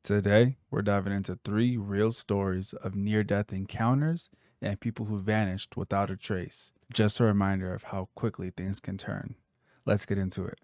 Today, we're diving into 3 real stories of near death encounters and people who vanished without a trace. Just a reminder of how quickly things can turn. Let's get into it.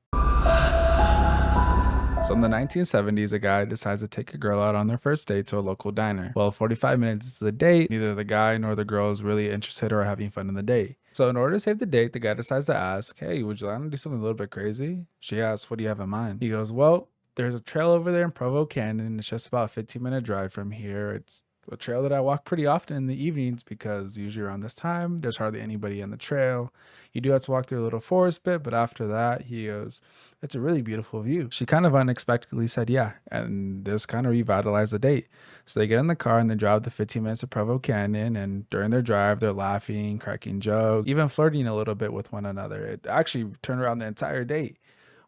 So, in the 1970s, a guy decides to take a girl out on their first date to a local diner. Well, 45 minutes into the date, neither the guy nor the girl is really interested or having fun in the date. So, in order to save the date, the guy decides to ask, "Hey, would you like to do something a little bit crazy?" She asks, "What do you have in mind?" He goes, "Well, there's a trail over there in Provo Canyon. It's just about a 15-minute drive from here. It's a trail that I walk pretty often in the evenings because usually around this time, there's hardly anybody on the trail. You do have to walk through a little forest bit, but after that," he goes, "it's a really beautiful view." She kind of unexpectedly said yeah, and this kind of revitalized the date. So they get in the car and they drive the 15 minutes to Provo Canyon, and during their drive, they're laughing, cracking jokes, even flirting a little bit with one another. It actually turned around the entire date.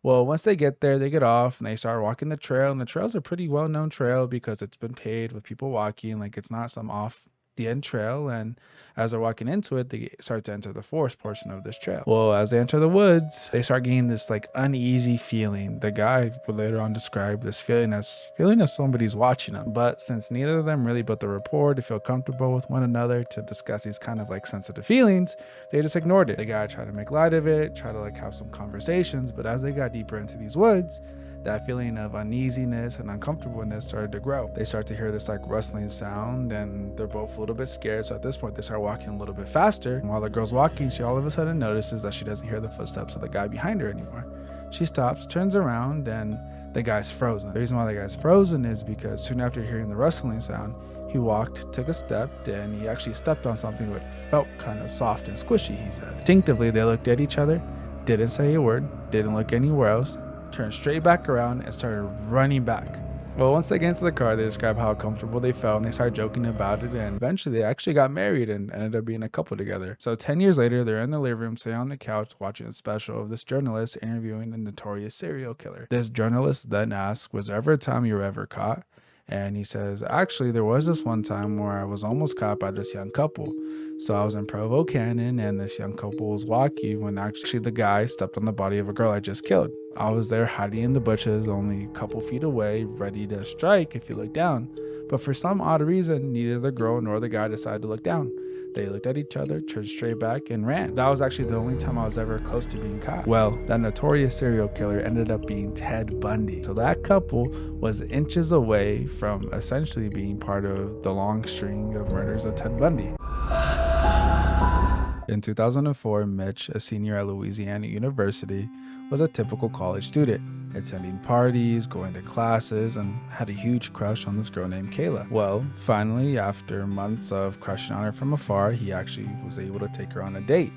Well, once they get there, they get off and they start walking the trail. And the trail's a pretty well known trail because it's been paved with people walking. Like it's not some off the end trail. And as they're walking into it, they start to enter the forest portion of this trail. Well, as they enter the woods, they start getting this like uneasy feeling. The guy would later on describe this feeling as somebody's watching them. But since neither of them really built the rapport to feel comfortable with one another to discuss these kind of like sensitive feelings, they just ignored it. The guy tried to make light of it, try to like have some conversations, but as they got deeper into these woods, that feeling of uneasiness and uncomfortableness started to grow. They start to hear this like rustling sound and they're both a little bit scared. So at this point, they start walking a little bit faster. And while the girl's walking, she all of a sudden notices that she doesn't hear the footsteps of the guy behind her anymore. She stops, turns around, and the guy's frozen. The reason why the guy's frozen is because soon after hearing the rustling sound, he walked, took a step, and he actually stepped on something that felt kind of soft and squishy, he said. Instinctively, they looked at each other, didn't say a word, didn't look anywhere else, turned straight back around and started running back. Well, once they get into the car, they describe how comfortable they felt and they started joking about it, and eventually they actually got married and ended up being a couple together. So 10 years later, they're in the living room sitting on the couch watching a special of this journalist interviewing a notorious serial killer. This journalist then asks, "Was there ever a time you were ever caught?" And he says, "Actually, there was this one time where I was almost caught by this young couple. So I was in Provo Canyon and this young couple was walking when actually the guy stepped on the body of a girl I just killed. I was there hiding in the bushes only a couple feet away, ready to strike if you look down. But for some odd reason, neither the girl nor the guy decided to look down. They looked at each other, turned straight back, and ran. That was actually the only time I was ever close to being caught." Well, that notorious serial killer ended up being Ted Bundy. So that couple was inches away from essentially being part of the long string of murders of Ted Bundy. In 2004, Mitch, a senior at Louisiana University, was a typical college student, attending parties, going to classes, and had a huge crush on this girl named Kayla. Well, finally, after months of crushing on her from afar, he actually was able to take her on a date.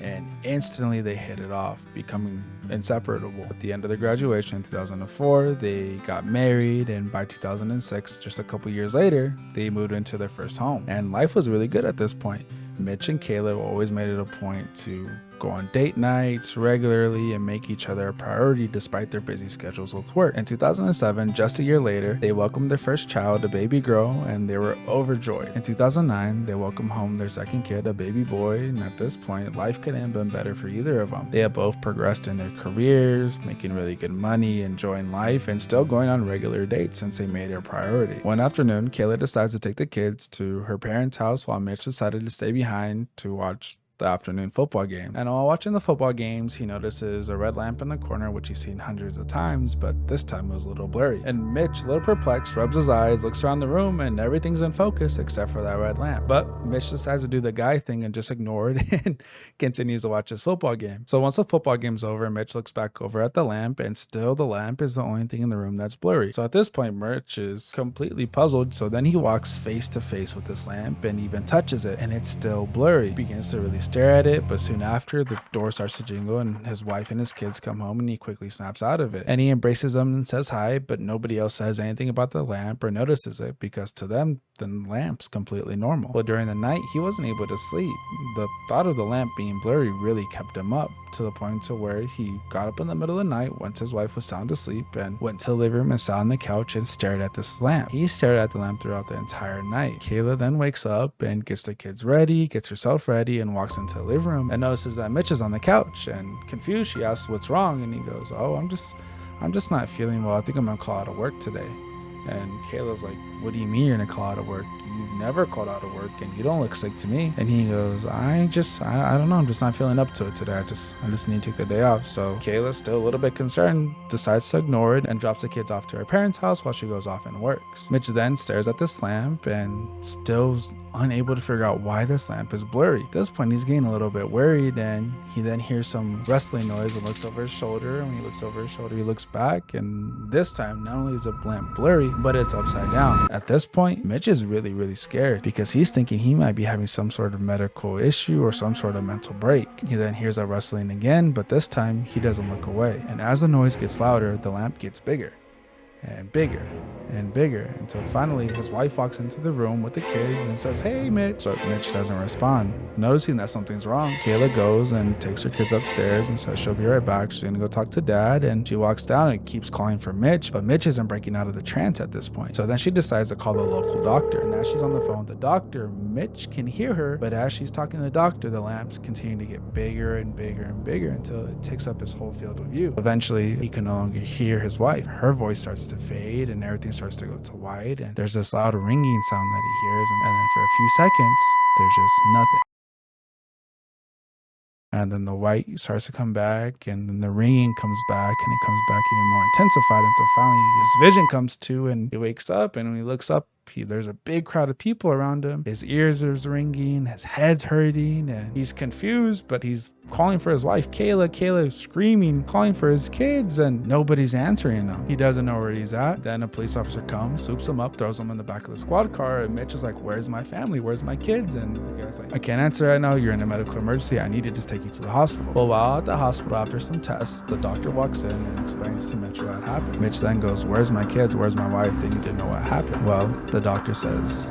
And instantly they hit it off, becoming inseparable. At the end of their graduation in 2004, they got married, and by 2006, just a couple years later, they moved into their first home. And life was really good at this point. Mitch and Caleb always made it a point to go on date nights regularly and make each other a priority despite their busy schedules with work. In 2007, just a year later, they welcomed their first child, a baby girl, and they were overjoyed. In 2009, they welcomed home their second kid, a baby boy, and at this point, life couldn't have been better for either of them. They had both progressed in their careers, making really good money, enjoying life, and still going on regular dates since they made it a priority. One afternoon, Kayla decides to take the kids to her parents' house while Mitch decided to stay behind to watch the afternoon football game. And while watching the football games, he notices a red lamp in the corner, which he's seen hundreds of times, but this time it was a little blurry. And Mitch, a little perplexed, rubs his eyes, looks around the room, and everything's in focus except for that red lamp. But Mitch decides to do the guy thing and just ignore it and continues to watch his football game. So once the football game's over, Mitch looks back over at the lamp, and still the lamp is the only thing in the room that's blurry. So at this point, Mitch is completely puzzled, so then he walks face to face with this lamp and even touches it, and it's still blurry. He begins to really stare at it, but soon after, the door starts to jingle and his wife and his kids come home, and he quickly snaps out of it. And he embraces them and says hi, but nobody else says anything about the lamp or notices it because to them, the lamp's completely normal. But during the night, he wasn't able to sleep. The thought of the lamp being blurry really kept him up to the point to where he got up in the middle of the night once his wife was sound asleep and went to the living room and sat on the couch and stared at this lamp. He stared at the lamp throughout the entire night. Kayla then wakes up and gets the kids ready, gets herself ready, and walks into the living room and notices that Mitch is on the couch. And confused, she asks what's wrong, and he goes, "Oh, I'm just not feeling well. I think I'm gonna call out of work today." And Kayla's like, what do you mean you're gonna call out of work? You've never called out of work and you don't look sick to me. And he goes, I don't know, I'm just not feeling up to it today. I just need to take the day off. So Kayla, still a little bit concerned, decides to ignore it and drops the kids off to her parents' house while she goes off and works. Mitch then stares at this lamp and still unable to figure out why this lamp is blurry. At this point, he's getting a little bit worried, and he then hears some rustling noise and looks over his shoulder. And when he looks over his shoulder, he looks back, and this time, not only is the lamp blurry, but it's upside down. At this point, Mitch is really scared because he's thinking he might be having some sort of medical issue or some sort of mental break. He then hears a rustling again, but this time he doesn't look away. And as the noise gets louder, the lamp gets bigger and bigger and bigger until finally his wife walks into the room with the kids and says, hey Mitch, but Mitch doesn't respond. Noticing that something's wrong, Kayla goes and takes her kids upstairs and says she'll be right back. She's gonna go talk to dad, and she walks down and keeps calling for Mitch, but Mitch isn't breaking out of the trance at this point. So then she decides to call the local doctor, and as she's on the phone with the doctor, Mitch can hear her, but as she's talking to the doctor, the lamps continue to get bigger and bigger and bigger until it takes up his whole field of view. Eventually he can no longer hear his wife. Her voice starts to fade and everything starts to go to white, and there's this loud ringing sound that he hears, and then for a few seconds there's just nothing. And then the white starts to come back, and then the ringing comes back, and it comes back even more intensified until finally his vision comes to, and he wakes up, and when he looks up, there's a big crowd of people around him. His ears are ringing, his head's hurting, and he's confused, but he's calling for his wife, Kayla, screaming, calling for his kids, and nobody's answering him. He doesn't know where he's at. Then a police officer comes, swoops him up, throws him in the back of the squad car, and Mitch is like, where's my family? Where's my kids? And the guy's like, I can't answer right now. You're in a medical emergency. I need to just take you to the hospital. Well, while at the hospital, after some tests, the doctor walks in and explains to Mitch what happened. Mitch then goes, where's my kids? Where's my wife? They need to know what happened. Well, the doctor says,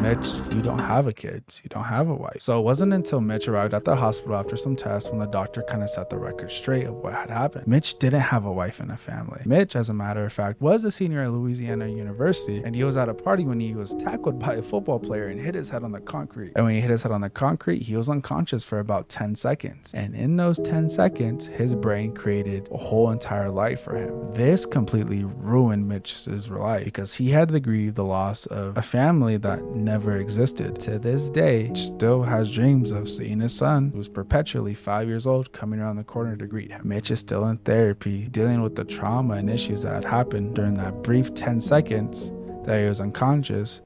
Mitch, you don't have a kid. You don't have a wife. So it wasn't until Mitch arrived at the hospital after some tests when the doctor kind of set the record straight of what had happened. Mitch didn't have a wife and a family. Mitch, as a matter of fact, was a senior at Louisiana University, and he was at a party when he was tackled by a football player and hit his head on the concrete. And when he hit his head on the concrete, he was unconscious for about 10 seconds. And in those 10 seconds, his brain created a whole entire life for him. This completely ruined Mitch's life because he had to grieve the loss of a family that never existed. To this day, Mitch still has dreams of seeing his son, who's perpetually 5 years old, coming around the corner to greet him. Mitch is still in therapy, dealing with the trauma and issues that had happened during that brief 10 seconds that he was unconscious.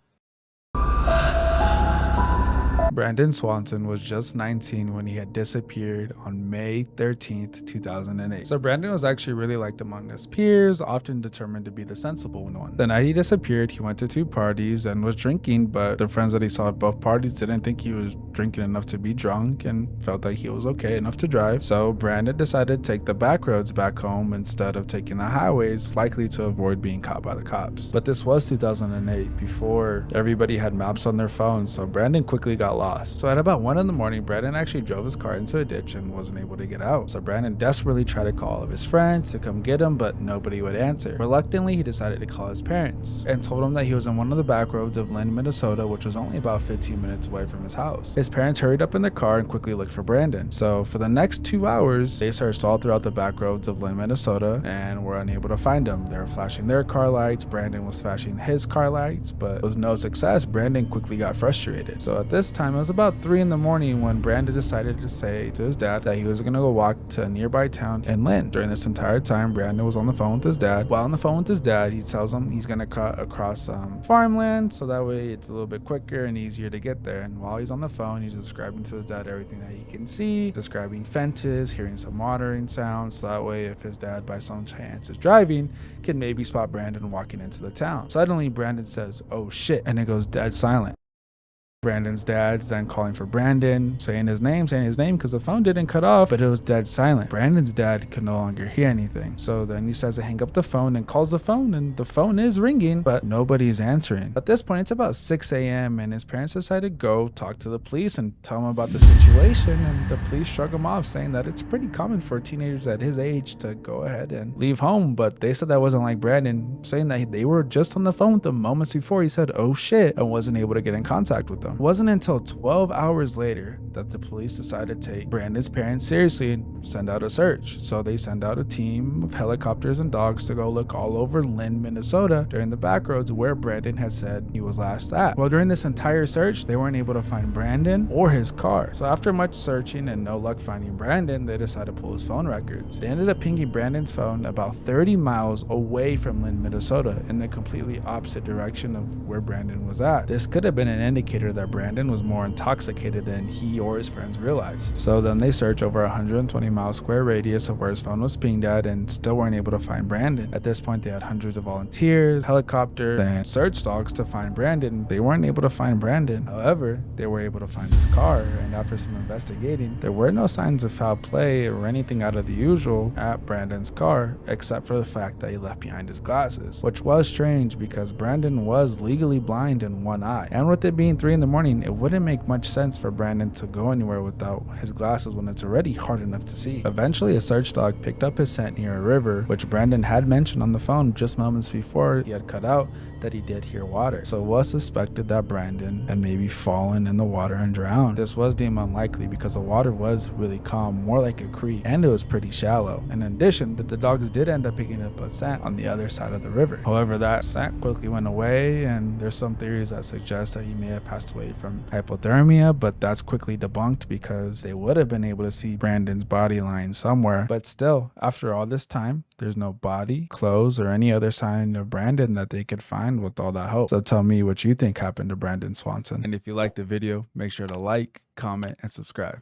Brandon Swanson was just 19 when he had disappeared on May 13th, 2008. So Brandon was actually really liked among his peers, often determined to be the sensible one. The night he disappeared, he went to 2 parties and was drinking, but the friends that he saw at both parties didn't think he was drinking enough to be drunk and felt that he was okay enough to drive. So Brandon decided to take the back roads back home instead of taking the highways, likely to avoid being caught by the cops. But this was 2008, before everybody had maps on their phones, so Brandon quickly got lost. So at about 1 in the morning, Brandon actually drove his car into a ditch and wasn't able to get out. So Brandon desperately tried to call all of his friends to come get him, but nobody would answer. Reluctantly, he decided to call his parents and told them that he was in one of the back roads of Lynn, Minnesota, which was only about 15 minutes away from his house. His parents hurried up in the car and quickly looked for Brandon. So for the next 2 hours, they searched all throughout the back roads of Lynn, Minnesota, and were unable to find him. They were flashing their car lights, Brandon was flashing his car lights, but with no success, Brandon quickly got frustrated. So at this time, it was about 3 in the morning when Brandon decided to say to his dad that he was going to go walk to a nearby town in Lynn. During this entire time, Brandon was on the phone with his dad. While on the phone with his dad, he tells him he's going to cut across farmland, so that way it's a little bit quicker and easier to get there. And while he's on the phone, he's describing to his dad everything that he can see, describing fences, hearing some watering sounds, so that way if his dad by some chance is driving, can maybe spot Brandon walking into the town. Suddenly, Brandon says, "Oh shit," and it goes dead silent. Brandon's dad's then calling for Brandon, saying his name because the phone didn't cut off, but it was dead silent. Brandon's dad could no longer hear anything. So then he says to hang up the phone and calls the phone, and the phone is ringing, but nobody's answering. At this point, it's about 6 a.m. and his parents decide to go talk to the police and tell him about the situation, and the police shrug him off, saying that it's pretty common for teenagers at his age to go ahead and leave home, but they said that wasn't like Brandon, saying that they were just on the phone with him moments before he said, "Oh shit," and wasn't able to get in contact with them. victim. It wasn't until 12 hours later that the police decided to take Brandon's parents seriously and send out a search. So they send out a team of helicopters and dogs to go look all over Lynn, Minnesota during the back roads where Brandon had said he was last at. Well, during this entire search, they weren't able to find Brandon or his car. So after much searching and no luck finding Brandon, they decided to pull his phone records. They ended up pinging Brandon's phone about 30 miles away from Lynn, Minnesota, in the completely opposite direction of where Brandon was at. This could have been an indicator that Brandon was more intoxicated than he or his friends realized. So then they searched over a 120-mile square radius of where his phone was pinged at and still weren't able to find Brandon. At this point, they had hundreds of volunteers, helicopters, and search dogs to find Brandon. They weren't able to find Brandon. However, they were able to find his car, and after some investigating, there were no signs of foul play or anything out of the usual at Brandon's car, except for the fact that he left behind his glasses, which was strange because Brandon was legally blind in one eye. And with it being 3 in the morning, it wouldn't make much sense for Brandon to go anywhere without his glasses when it's already hard enough to see. Eventually, a search dog picked up his scent near a river, which Brandon had mentioned on the phone just moments before he had cut out that he did hear water. So it was suspected that Brandon had maybe fallen in the water and drowned. This was deemed unlikely because the water was really calm, more like a creek, and it was pretty shallow. In addition, the dogs did end up picking up a scent on the other side of the river. However, that scent quickly went away, and there's some theories that suggest that he may have passed away from hypothermia, but that's quickly debunked because they would have been able to see Brandon's body lying somewhere. But still, after all this time, there's no body, clothes, or any other sign of Brandon that they could find with all that hope. So tell me what you think happened to Brandon Swanson. And if you liked the video, make sure to like, comment, and subscribe.